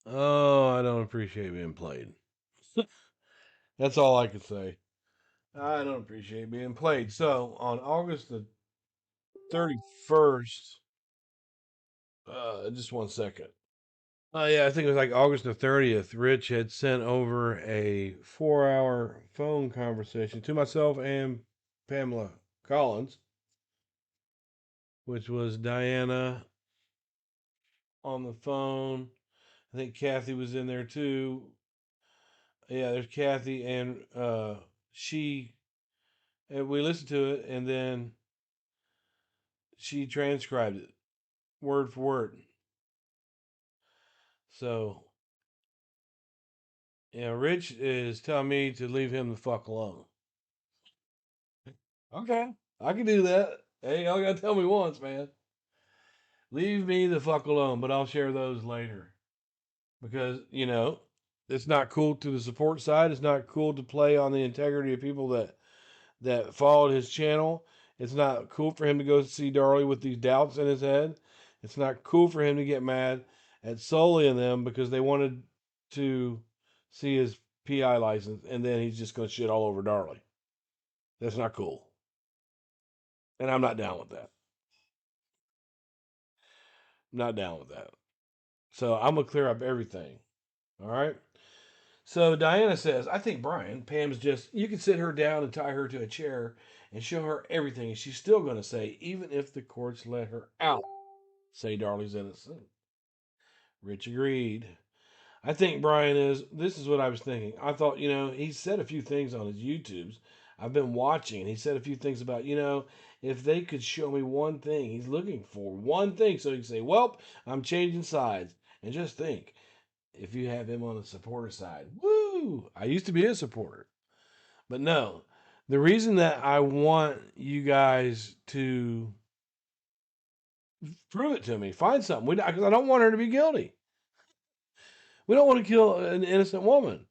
Oh, I don't appreciate being played. That's all I can say. I don't appreciate being played. So on August the 31st, just one second. Yeah, I think it was like August the 30th. Rich had sent over a 4-hour phone conversation to myself and Pamela Collins, which was Diana on the phone. I think Kathy was in there too. Yeah, there's Kathy, and she. And we listened to it, and then she transcribed it word for word. So, Rich is telling me to leave him the fuck alone. Okay, I can do that. Hey, y'all gotta tell me once, man. Leave me the fuck alone, but I'll share those later because it's not cool to the support side. It's not cool to play on the integrity of people that followed his channel. It's not cool for him to go see Darley with these doubts in his head. It's not cool for him to get mad at Sully and them because they wanted to see his PI license and then he's just going to shit all over Darley. That's not cool. And I'm not down with that. I'm not down with that. So I'm going to clear up everything. All right. So Diana says, I think Pam's just, you can sit her down and tie her to a chair and show her everything. And she's still going to say, even if the courts let her out, say Darley's innocent. Rich agreed. I think this is what I was thinking. I thought, he said a few things on his YouTubes. I've been watching, and he said a few things about, if they could show me one thing, he's looking for one thing so he can say, well, I'm changing sides. And just think, if you have him on the supporter side. Woo! I used to be a supporter. But no, the reason that I want you guys to prove it to me, find something, because I don't want her to be guilty. We don't want to kill an innocent woman.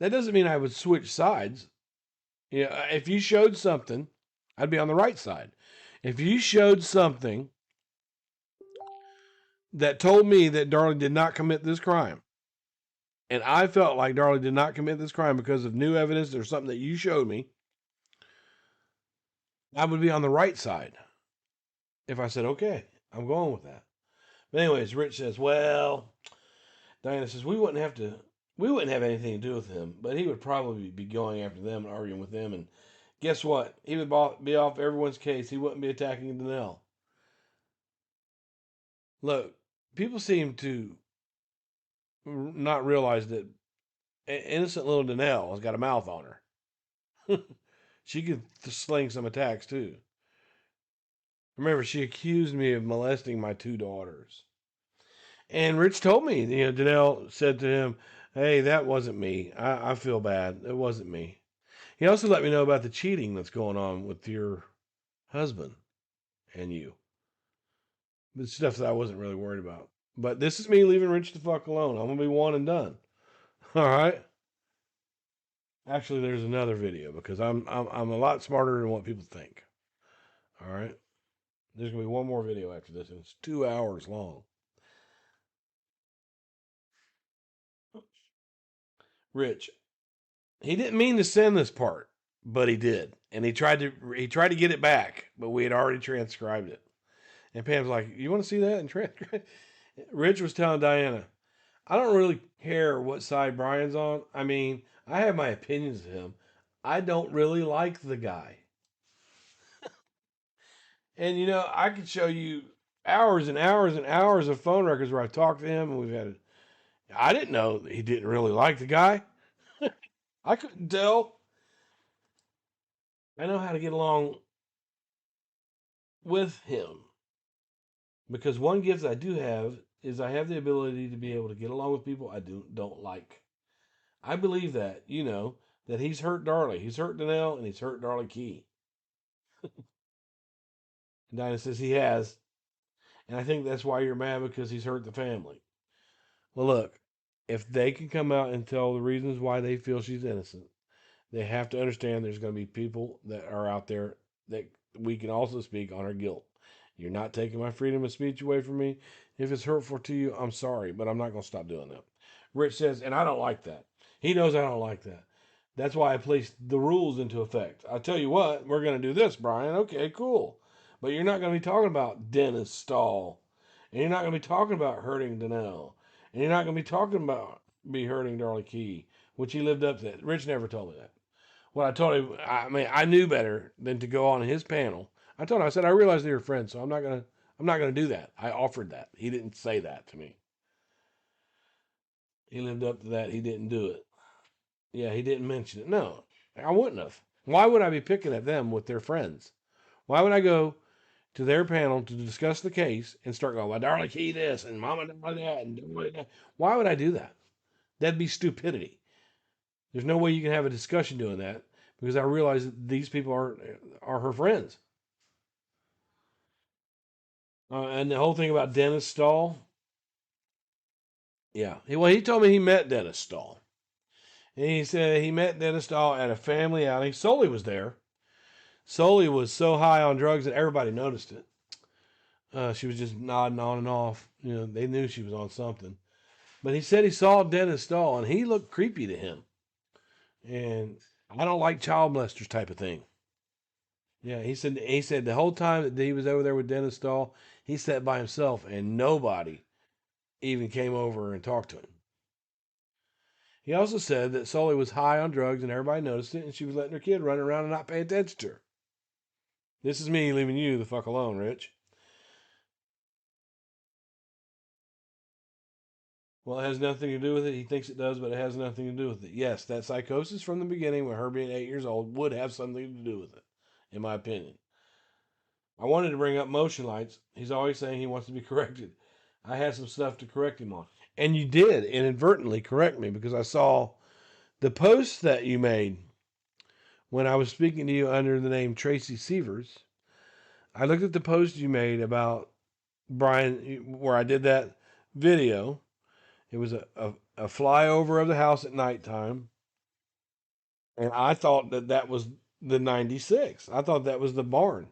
That doesn't mean I would switch sides. If you showed something, I'd be on the right side. If you showed something that told me that Darling did not commit this crime, and I felt like Darling did not commit this crime because of new evidence or something that you showed me, I would be on the right side. If I said, okay, I'm going with that. But anyways, Rich says, well, Diana says, we wouldn't have anything to do with him, but he would probably be going after them and arguing with them. And guess what? He would be off everyone's case. He wouldn't be attacking Danelle. Look, people seem to not realize that innocent little Danelle has got a mouth on her. She could sling some attacks too. Remember, she accused me of molesting my two daughters. And Rich told me, Danelle said to him, hey, that wasn't me. I feel bad. It wasn't me. He also let me know about the cheating that's going on with your husband and you. The stuff that I wasn't really worried about. But this is me leaving Rich the fuck alone. I'm going to be one and done. All right. Actually, there's another video because I'm a lot smarter than what people think. All right. There's going to be one more video after this, and it's 2 hours long. Rich, he didn't mean to send this part, but he did, and he tried to get it back, but we had already transcribed it. And Pam's like, "You want to see that?" And transcribe. Rich was telling Diana, "I don't really care what side Bryan's on. I mean, I have my opinions of him. I don't really like the guy, and I could show you hours and hours and hours of phone records where I talked to him, and we've had. I didn't know that he didn't really like the guy. I couldn't tell. I know how to get along with him." Because one gift I do have is I have the ability to be able to get along with people I don't like. I believe that, that he's hurt Darley. He's hurt Danelle and he's hurt Darley Key. And Dinah says he has. And I think that's why you're mad because he's hurt the family. Well, look, if they can come out and tell the reasons why they feel she's innocent, they have to understand there's going to be people that are out there that we can also speak on her guilt. You're not taking my freedom of speech away from me. If it's hurtful to you, I'm sorry, but I'm not going to stop doing that. Rich says, and I don't like that. He knows I don't like that. That's why I placed the rules into effect. I tell you what, we're going to do this, Bryan. Okay, cool. But you're not going to be talking about Dennis Stahl. And you're not going to be talking about hurting Donnell. And you're not going to be talking about be hurting Darlie Key, which he lived up to that. Rich never told me that. What I told him, I mean, I knew better than to go on his panel. I told him, I said, I realize they're your friends, so I'm not gonna do that. I offered that. He didn't say that to me. He lived up to that. He didn't do it. Yeah, he didn't mention it. No, I wouldn't have. Why would I be picking at them with their friends? Why would I go to their panel to discuss the case and start going, well, Darlie Key this and Mama Darlie that and Darlie that? Why would I do that? That'd be stupidity. There's no way you can have a discussion doing that because I realize that these people are her friends. And the whole thing about Dennis Stahl, yeah. Well, he told me he met Dennis Stahl. And he said he met Dennis Stahl at a family outing. Sully was there. Sully was so high on drugs that everybody noticed it. She was just nodding on and off. You know, they knew she was on something. But he said he saw Dennis Stahl and he looked creepy to him. And I don't like child molesters type of thing. Yeah, he said the whole time that he was over there with Dennis Stahl, he sat by himself and nobody even came over and talked to him. He also said that Sully was high on drugs and everybody noticed it and she was letting her kid run around and not pay attention to her. This is me leaving you the fuck alone, Rich. Well, it has nothing to do with it. He thinks it does, but it has nothing to do with it. Yes, that psychosis from the beginning, with her being 8 years old, would have something to do with it, in my opinion. I wanted to bring up motion lights. He's always saying he wants to be corrected. I had some stuff to correct him on. And you did inadvertently correct me because I saw the post that you made when I was speaking to you under the name Tracy Severs. I looked at the post you made about Bryan, where I did that video. It was a flyover of the house at nighttime. And I thought that was the 96. I thought that was the barn.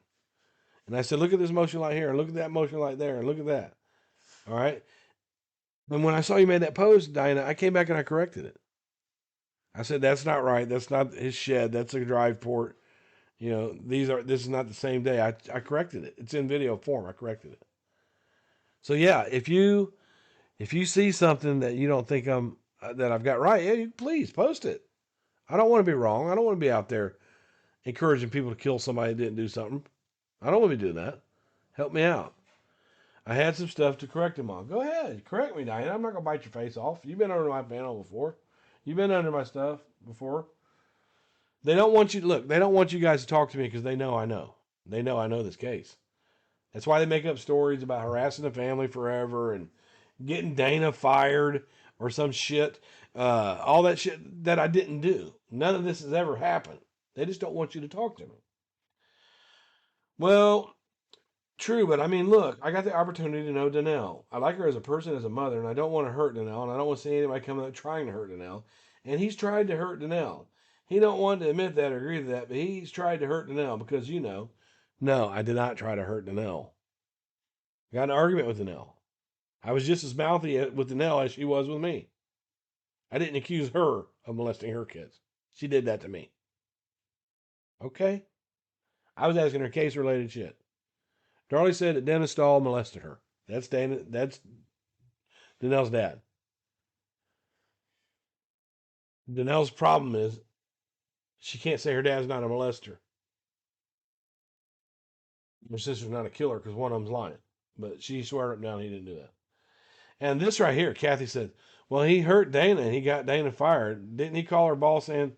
And I said, look at this motion light here, and look at that motion light there, and look at that. All right. And when I saw you made that post, Dinah, I came back and I corrected it. I said, that's not right. That's not his shed. That's a drive port. You know, this is not the same day. I corrected it. It's in video form. I corrected it. So yeah, if you see something that you don't think that I've got right, yeah, please post it. I don't want to be wrong. I don't want to be out there encouraging people to kill somebody that didn't do something. I don't want to be doing that. Help me out. I had some stuff to correct him on. Go ahead, correct me, Diana. I'm not gonna bite your face off. You've been under my panel before. You've been under my stuff before. They don't want you to look. They don't want you guys to talk to me because they know I know. They know I know this case. That's why they make up stories about harassing the family forever and getting Dana fired or some shit. All that shit that I didn't do. None of this has ever happened. They just don't want you to talk to me. Well, true, but I mean, look, I got the opportunity to know Danelle. I like her as a person, as a mother, and I don't want to hurt Danelle, and I don't want to see anybody coming up trying to hurt Danelle. And he's tried to hurt Danelle. He don't want to admit that or agree to that, but he's tried to hurt Danelle because no, I did not try to hurt Danelle. I got in an argument with Danelle. I was just as mouthy with Danelle as she was with me. I didn't accuse her of molesting her kids. She did that to me. Okay? I was asking her case related shit. Darlie said that Dennis Stahl molested her. That's Danelle's dad. Danelle's problem is she can't say her dad's not a molester. Her sister's not a killer because one of them's lying. But she swore up and down he didn't do that. And this right here, Kathy said, well, he hurt Dana and he got Dana fired. Didn't he call her boss saying,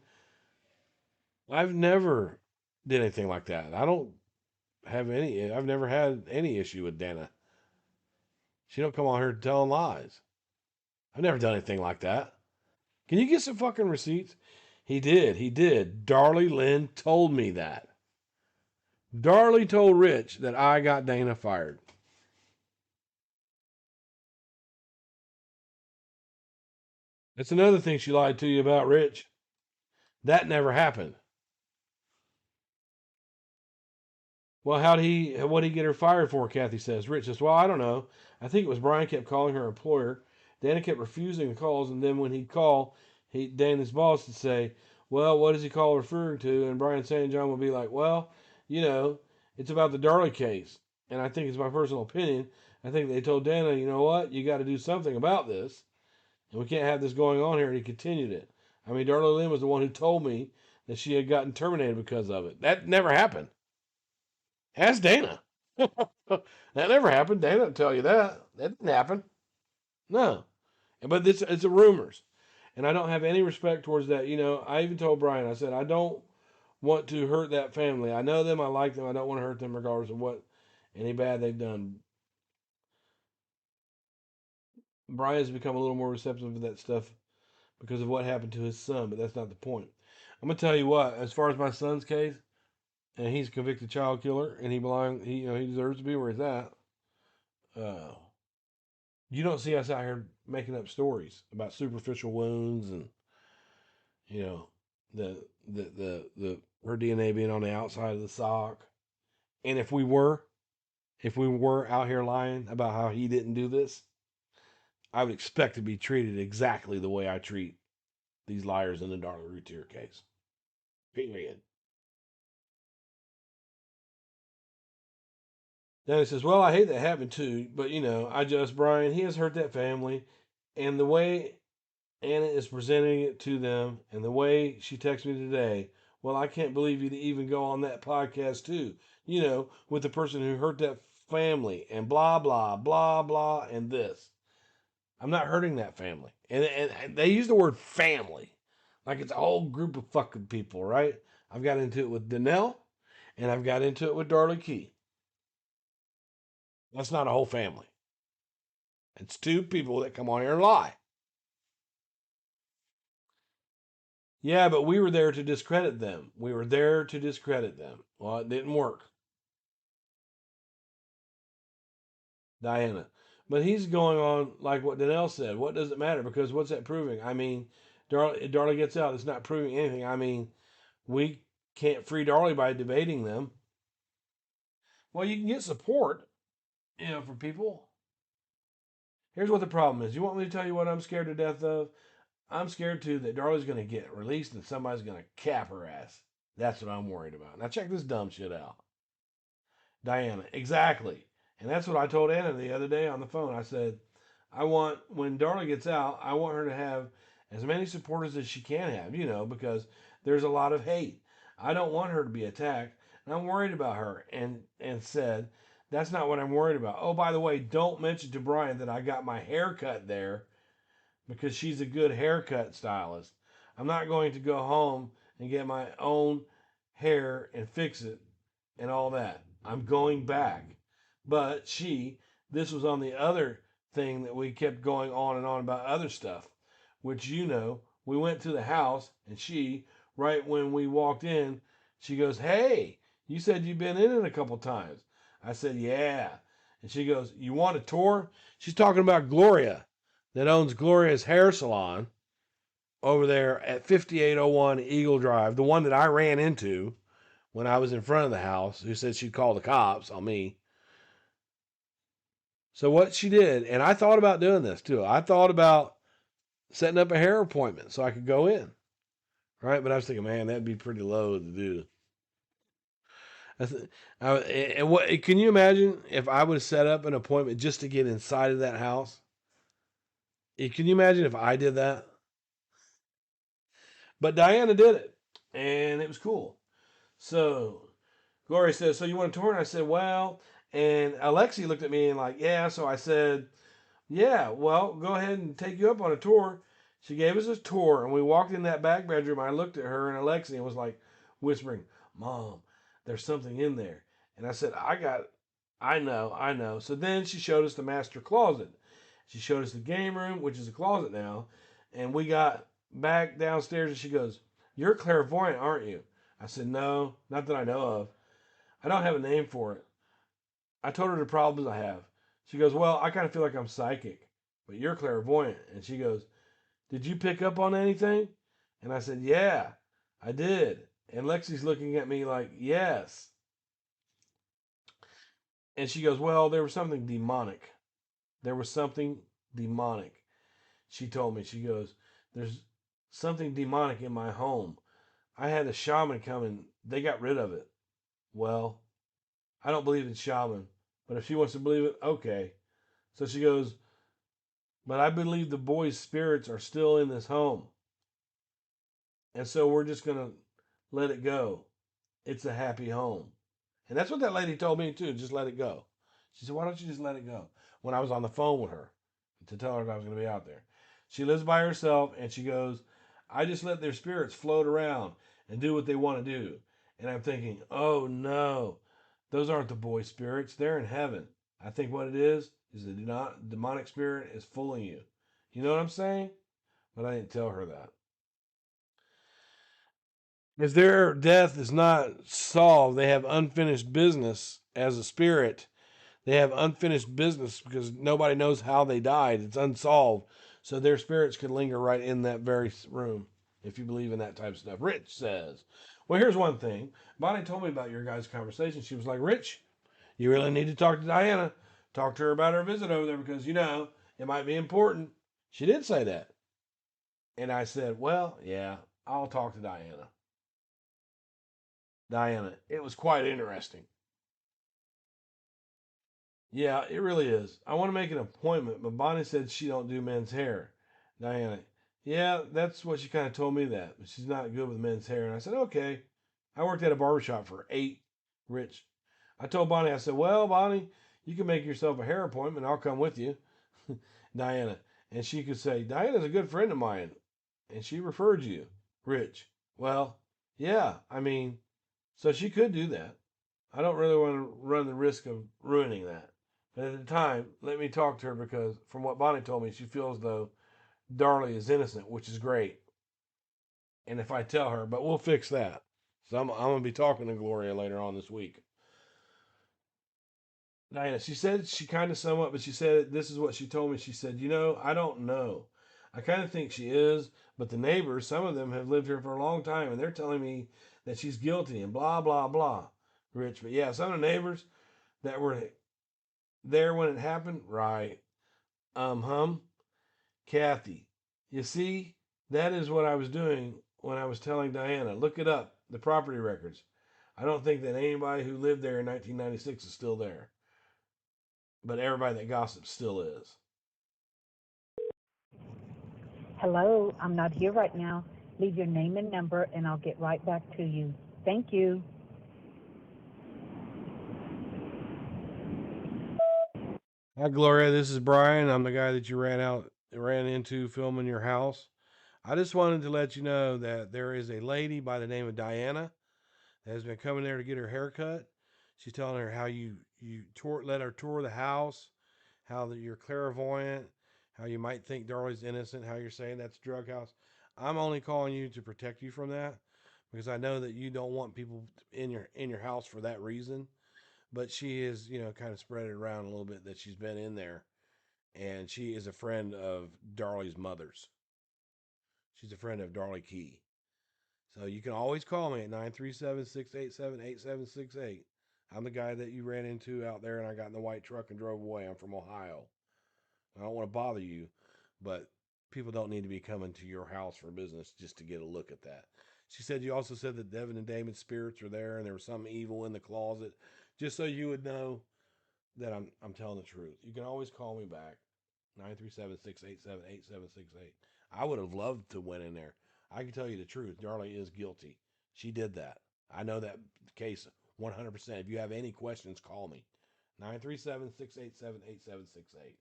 I've never did anything like that. I've never had any issue with Dana. She don't come on here telling lies. I've never done anything like that. Can you get some fucking receipts? He did. Darlie Lynn told me that. Darlie told Rich that I got Dana fired. That's another thing she lied to you about, Rich. That never happened. Well, what did he get her fired for? Kathy says. Rich says, well, I don't know. I think it was Bryan kept calling her employer. Dana kept refusing the calls, and then when he'd call, Dana's boss would say, well, what does he call referring to? And BryanSt.John would be like, well, you know, it's about the Darley case. And I think it's my personal opinion. I think they told Dana, you know what, you got to do something about this, and we can't have this going on here. And he continued it. I mean, Darla Lynn was the one who told me that she had gotten terminated because of it. That never happened. Ask Dana. That never happened. Dana didn't tell you that. That didn't happen. No. But this it's a rumors. And I don't have any respect towards that. You know, I even told Bryan, I said, I don't want to hurt that family. I know them, I like them, I don't want to hurt them regardless of what any bad they've done. Bryan's become a little more receptive to that stuff because of what happened to his son, but that's not the point. I'm gonna tell you what, as far as my son's case, and he's a convicted child killer, and he deserves to be where he's at. Uh, you don't see us out here making up stories about superficial wounds and you know the her DNA being on the outside of the sock. And if we were out here lying about how he didn't do this, I would expect to be treated exactly the way I treat these liars in the Darla Routier case. Period. Then he says, "Well, I hate that happened too, but I just Bryan. He has hurt that family, and the way Anna is presenting it to them, and the way she texted me today. Well, I can't believe you'd even go on that podcast too. With the person who hurt that family, and blah blah blah blah, and this. I'm not hurting that family, and they use the word family, like it's a whole group of fucking people, right? I've got into it with Danelle, and I've got into it with Darla Key. That's not a whole family. It's two people that come on here and lie. Yeah, but we were there to discredit them. We were there to discredit them. Well, it didn't work, Diana. But he's going on like what Danelle said. What does it matter? Because what's that proving? I mean, Darla gets out. It's not proving anything. I mean, we can't free Darley by debating them. Well, you can get support, from people. Here's what the problem is. You want me to tell you what I'm scared to death of? I'm scared too that Darley's going to get released and somebody's going to cap her ass. That's what I'm worried about. Now check this dumb shit out. Diana, exactly. And that's what I told Anna the other day on the phone. I said, when Darla gets out, I want her to have as many supporters as she can have, because there's a lot of hate. I don't want her to be attacked. And I'm worried about her. And said, that's not what I'm worried about. Oh, by the way, don't mention to Bryan that I got my hair cut there because she's a good haircut stylist. I'm not going to go home and get my own hair and fix it and all that. I'm going back. But this was on the other thing that we kept going on and on about other stuff, which we went to the house and right when we walked in, she goes, hey, you said you've been in it a couple times. I said, yeah. And she goes, you want a tour? She's talking about Gloria that owns Gloria's hair salon over there at 5801 Eagle Drive, the one that I ran into when I was in front of the house, who said she'd call the cops on me. So what she did, and I thought about doing this too. I thought about setting up a hair appointment so I could go in, right? But I was thinking, man, that'd be pretty low to do. And what can you imagine if I would have set up an appointment just to get inside of that house? Can you imagine if I did that? But Diana did it, and it was cool. So Gloria says, so you want a tour? And I said, well, and Alexi looked at me and like, yeah. So I said, yeah, well, go ahead and take you up on a tour. She gave us a tour, and we walked in that back bedroom. I looked at her and Alexi and was like whispering, Mom, there's something in there. And I said, I know, I know. So then she showed us the master closet. She showed us the game room, which is a closet now. And we got back downstairs and she goes, you're clairvoyant, aren't you? I said, no, not that I know of. I don't have a name for it. I told her the problems I have. She goes, well, I kind of feel like I'm psychic, but you're clairvoyant. And she goes, did you pick up on anything? And I said, yeah, I did. And Lexi's looking at me like, yes. And she goes, well, there was something demonic. There was something demonic. She told me, she goes, there's something demonic in my home. I had a shaman come and they got rid of it. Well, I don't believe in shaman, but if she wants to believe it, okay. So she goes, but I believe the boy's spirits are still in this home. And so we're just going to let it go. It's a happy home. And that's what that lady told me too. Just let it go. She said, why don't you just let it go? When I was on the phone with her to tell her that I was going to be out there. She lives by herself and she goes, I just let their spirits float around and do what they want to do. And I'm thinking, oh no, those aren't the boy spirits. They're in heaven. I think what it is the demonic spirit is fooling you. You know what I'm saying? But I didn't tell her that. If their death is not solved, they have unfinished business as a spirit. They have unfinished business because nobody knows how they died. It's unsolved. So their spirits could linger right in that very room if you believe in that type of stuff. Rich says, well, here's one thing. Bonnie told me about your guys' conversation. She was like, Rich, you really need to talk to Diana. Talk to her about her visit over there because, it might be important. She did say that. And I said, well, yeah, I'll talk to Diana. Diana, it was quite interesting. Yeah, it really is. I want to make an appointment, but Bonnie said she don't do men's hair. Diana, yeah, that's what she kind of told me that. But she's not good with men's hair. And I said, okay. I worked at a barbershop for Rich. I told Bonnie, I said, well, Bonnie, you can make yourself a hair appointment. I'll come with you. Diana. And she could say, Diana's a good friend of mine. And she referred you. Rich. Well, yeah, so she could do that. I don't really want to run the risk of ruining that. But at the time, let me talk to her because from what Bonnie told me, she feels though Darlie is innocent, which is great. And if I tell her, but we'll fix that. So I'm going to be talking to Gloria later on this week. Diana, she said she kind of summed up, but she said this is what she told me. She said, I don't know. I kind of think she is, but the neighbors, some of them have lived here for a long time, and they're telling me that she's guilty and blah, blah, blah. Rich, but yeah, some of the neighbors that were there when it happened, right? Hum, Kathy. You see, that is what I was doing when I was telling Diana. Look it up, the property records. I don't think that anybody who lived there in 1996 is still there, but everybody that gossips still is. Hello, I'm not here right now. Leave your name and number, and I'll get right back to you. Thank you. Hi, Gloria. This is Brian. I'm the guy that you ran into filming your house. I just wanted to let you know that there is a lady by the name of Diana that has been coming there to get her hair cut. She's telling her how let her tour the house, how you're clairvoyant, how you might think Darlie's innocent, how you're saying that's a drug house. I'm only calling you to protect you from that because I know that you don't want people in your house for that reason. But she is, kind of spread it around a little bit that she's been in there, and she is a friend of Darlie's mother's. She's a friend of Darlie Key. So you can always call me at 937-687-8768. I'm the guy that you ran into out there and I got in the white truck and drove away. I'm from Ohio. I don't want to bother you, but people don't need to be coming to your house for business just to get a look at that. She said you also said that Devin and Damon's spirits are there and there was some evil in the closet. Just so you would know that I'm telling the truth. You can always call me back. 937-687-8768. I would have loved to went in there. I can tell you the truth. Darlie is guilty. She did that. I know that case 100%. If you have any questions, call me. 937-687-8768.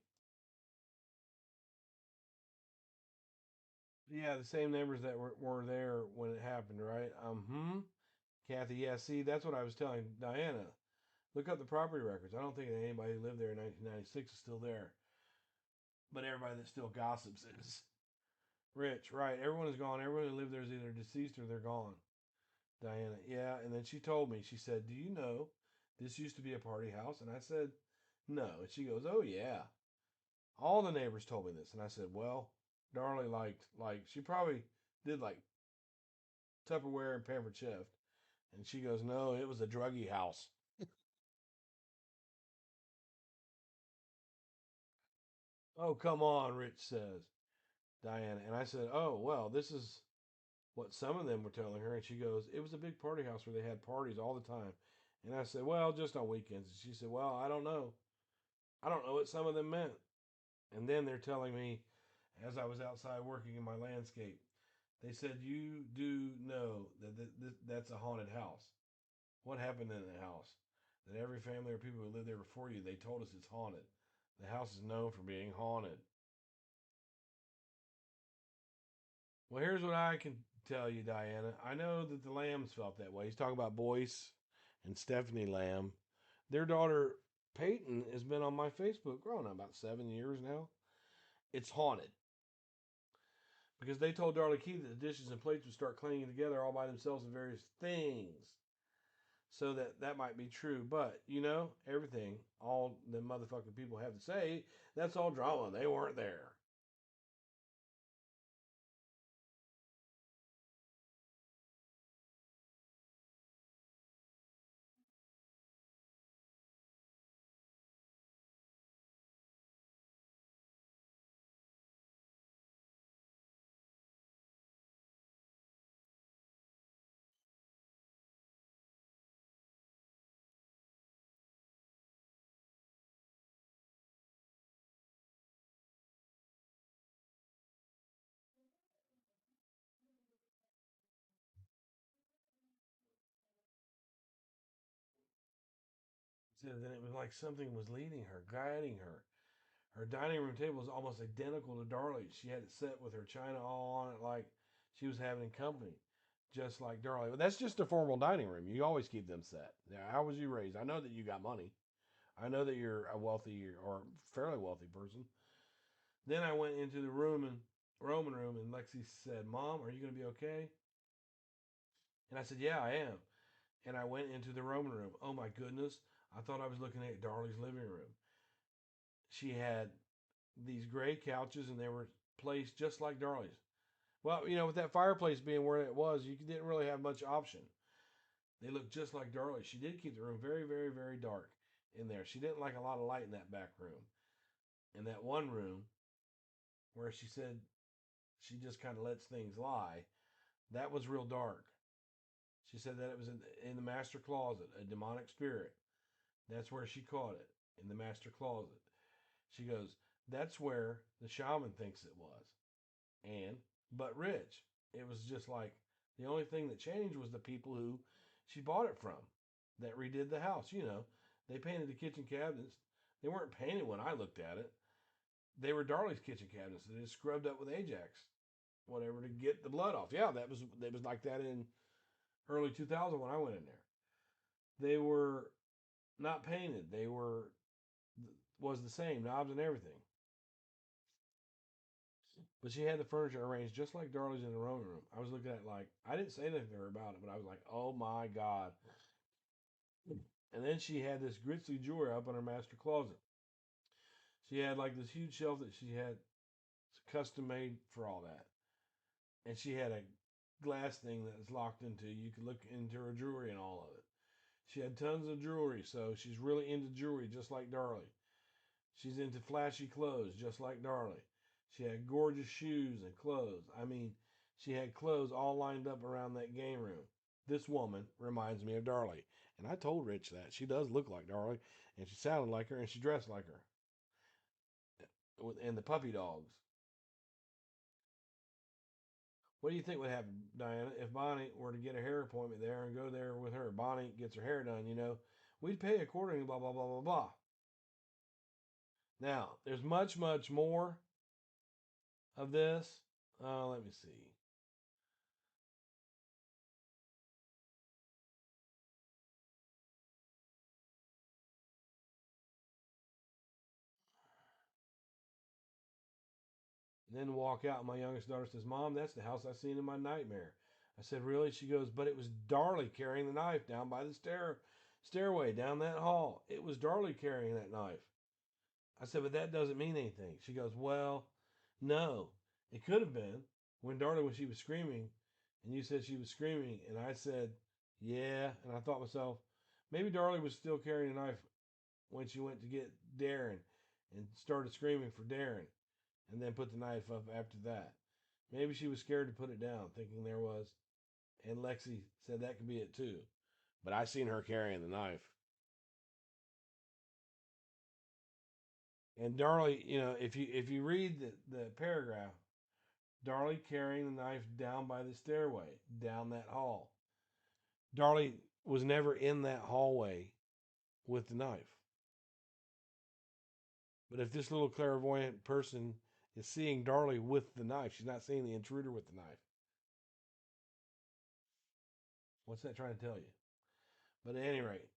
Yeah, the same neighbors that were there when it happened, right? Kathy, yeah, see, that's what I was telling Diana. Look up the property records. I don't think that anybody who lived there in 1996 is still there. But everybody that still gossips is. Rich, right. Everyone is gone. Everyone who lived there is either deceased or they're gone. Diana, yeah. And then she told me, she said, do you know this used to be a party house? And I said, no. And she goes, oh, yeah. All the neighbors told me this. And I said, well, Darlie she probably did like Tupperware and pampered chef. And she goes, no, it was a druggy house. Oh, come on, Rich says, Diana. And I said, oh, well, this is what some of them were telling her. And she goes, it was a big party house where they had parties all the time. And I said, well, just on weekends. And she said, well, I don't know. I don't know what some of them meant. And then they're telling me, as I was outside working in my landscape, they said, you do know that that's a haunted house. What happened in the house? That every family or people who lived there before you, they told us it's haunted. The house is known for being haunted. Well, here's what I can tell you, Diana. I know that the Lambs felt that way. He's talking about Boyce and Stephanie Lamb. Their daughter, Peyton, has been on my Facebook growing up about 7 years now. It's haunted because they told Darlie Keith that the dishes and plates would start clanging together all by themselves and various things. So that might be true, but everything all the motherfucking people have to say, that's all drama. They weren't there. So then it was like something was leading her, guiding her. Her dining room table was almost identical to Darlie's. She had it set with her china all on it, like she was having company, just like Darlie. But that's just a formal dining room. You always keep them set. Now, how was you raised? I know that you got money. I know that you're a wealthy or fairly wealthy person. Then I went into the Roman room, and Lexi said, "Mom, are you going to be okay?" And I said, "Yeah, I am." And I went into the Roman room. Oh my goodness! I thought I was looking at Darlie's living room. She had these gray couches, and they were placed just like Darlie's. Well, with that fireplace being where it was, you didn't really have much option. They looked just like Darlie's. She did keep the room very, very, very dark in there. She didn't like a lot of light in that back room. In that one room where she said she just kind of lets things lie, that was real dark. She said that it was in the master closet, a demonic spirit. That's where she caught it, in the master closet. She goes, that's where the shaman thinks it was. But rich. It was just like the only thing that changed was the people who she bought it from that redid the house. They painted the kitchen cabinets. They weren't painted when I looked at it. They were Darlie's kitchen cabinets. They just scrubbed up with Ajax, whatever, to get the blood off. Yeah, that was like that in early 2000 when I went in there. They were not painted. They was the same knobs and everything. But she had the furniture arranged just like Darlie's in the Roman room. I was looking at it like I didn't say anything to her about it, but I was like, oh my god. And then she had this grisly jewelry up in her master closet. She had like this huge shelf that she had custom made for all that. And she had a glass thing that was locked into. You could look into her jewelry and all of it. She had tons of jewelry, so she's really into jewelry just like Darlie. She's into flashy clothes just like Darlie. She had gorgeous shoes and clothes. I mean, she had clothes all lined up around that game room. This woman reminds me of Darlie. And I told Rich that. She does look like Darlie, and she sounded like her, and she dressed like her. And the puppy dogs. What do you think would happen, Diana, if Bonnie were to get a hair appointment there and go there with her? Bonnie gets her hair done, we'd pay accordingly, blah, blah, blah, blah, blah. Now, there's much, much more of this. Let me see. And then walk out, and my youngest daughter says, Mom, that's the house I seen in my nightmare. I said, Really? She goes, But it was Darlie carrying the knife down by the stairway down that hall. It was Darlie carrying that knife. I said, But that doesn't mean anything. She goes, Well, no. It could have been when she was screaming, and you said she was screaming, and I said, Yeah. And I thought to myself, maybe Darlie was still carrying a knife when she went to get Darren, and started screaming for Darren, and then put the knife up after that. Maybe she was scared to put it down, thinking there was. And Lexi said that could be it too. But I seen her carrying the knife. And Darlie, if you read the paragraph, Darlie carrying the knife down by the stairway, down that hall. Darlie was never in that hallway with the knife. But if this little clairvoyant person is seeing Darlie with the knife, she's not seeing the intruder with the knife. What's that trying to tell you? But at any rate,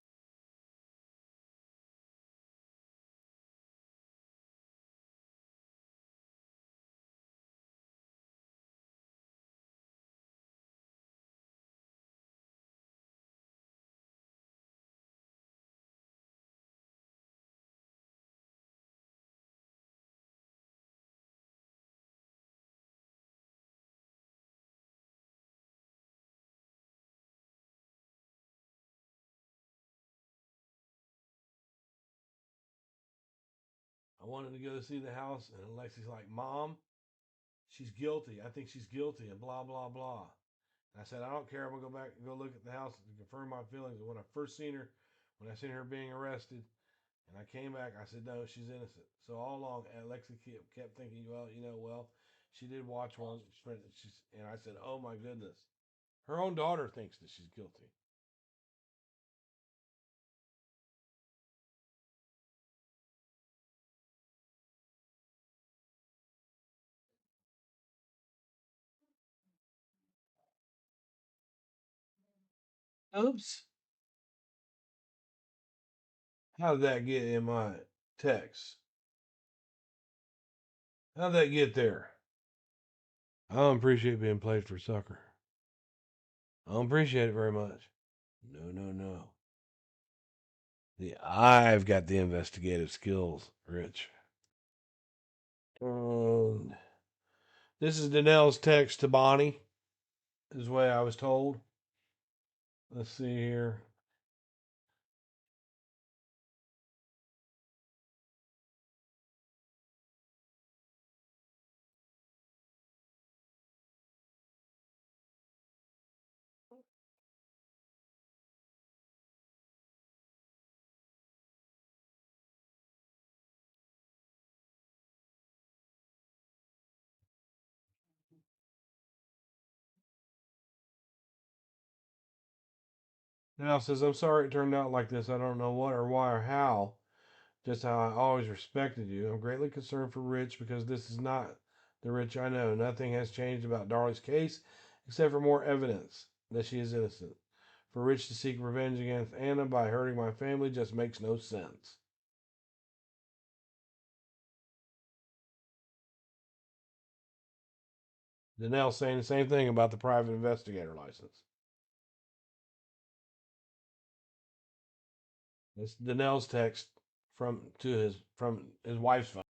I wanted to go see the house, and Alexi's like, Mom, she's guilty. I think she's guilty, and blah, blah, blah. And I said, I don't care. I'm going to go back and go look at the house to confirm my feelings. And when I first seen her, when I seen her being arrested, and I came back, I said, no, she's innocent. So all along, Alexi kept thinking, well, she did watch one. And I said, oh my goodness. Her own daughter thinks that she's guilty. Oops. How did that get in my text? How'd that get there? I don't appreciate being played for sucker. I don't appreciate it very much. No, no, no. I've got the investigative skills, Rich. And this is Danelle's text to Bonnie, is the way I was told. Let's see here. Danelle says, I'm sorry it turned out like this. I don't know what or why or how. Just how I always respected you. I'm greatly concerned for Rich because this is not the Rich I know. Nothing has changed about Darlie's case except for more evidence that she is innocent. For Rich to seek revenge against Anna by hurting my family just makes no sense. Danelle saying the same thing about the private investigator license. It's Danelle's text from his wife's phone.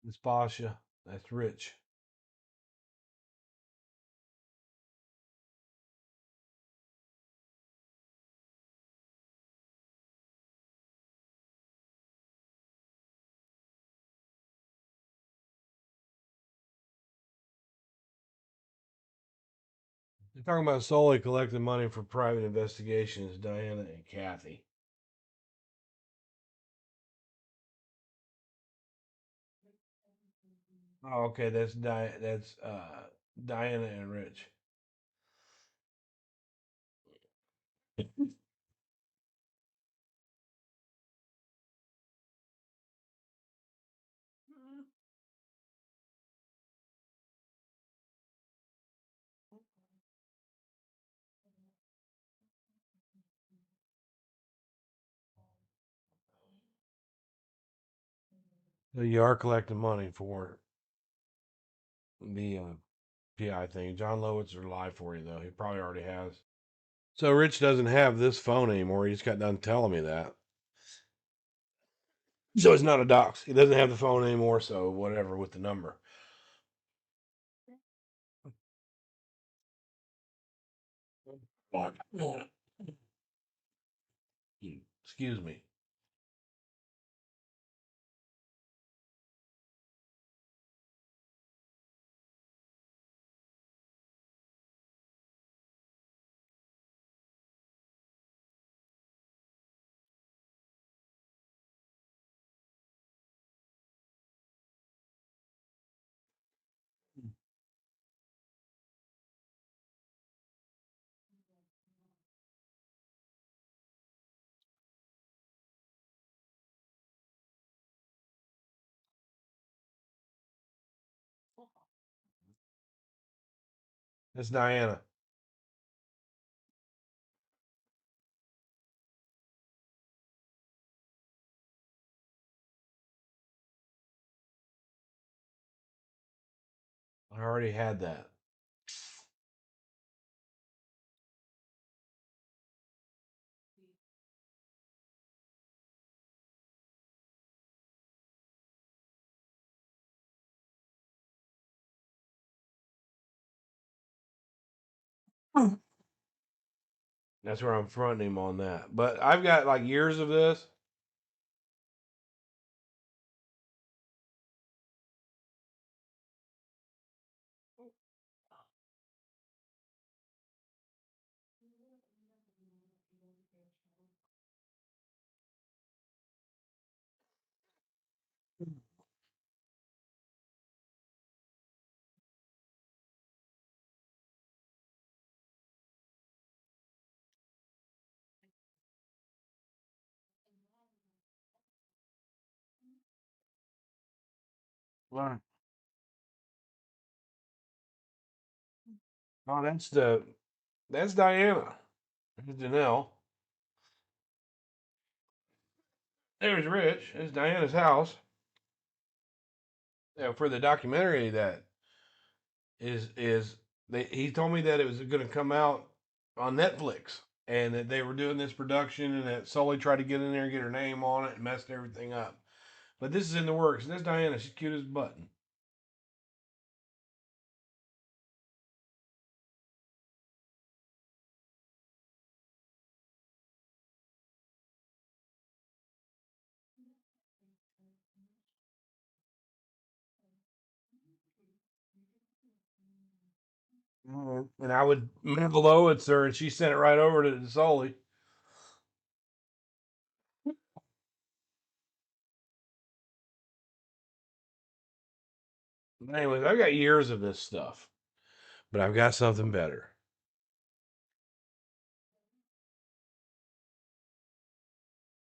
It's Basha. That's Rich. They're talking about solely collecting money for private investigations, Diana and Kathy. Oh, okay, that's Diana and Rich. So you are collecting money for the PI thing. John Lowitz will lie for you though. He probably already has. So Rich doesn't have this phone anymore. He just got done telling me that. So it's not a dox. He doesn't have the phone anymore. So whatever with the number. Excuse me. That's Diana. I already had that. That's where I'm fronting him on that. But I've got like years of this. Right. Oh, that's Diana. There's Janelle. There's Rich. There's Diana's house. Yeah, for the documentary that is he told me that it was going to come out on Netflix and that they were doing this production and that Sully tried to get in there and get her name on it and messed everything up. But this is in the works. And there's Diana. She's cute as a button. And I would below it's her, and she sent it right over to Sully. Anyways, I've got years of this stuff, but I've got something better.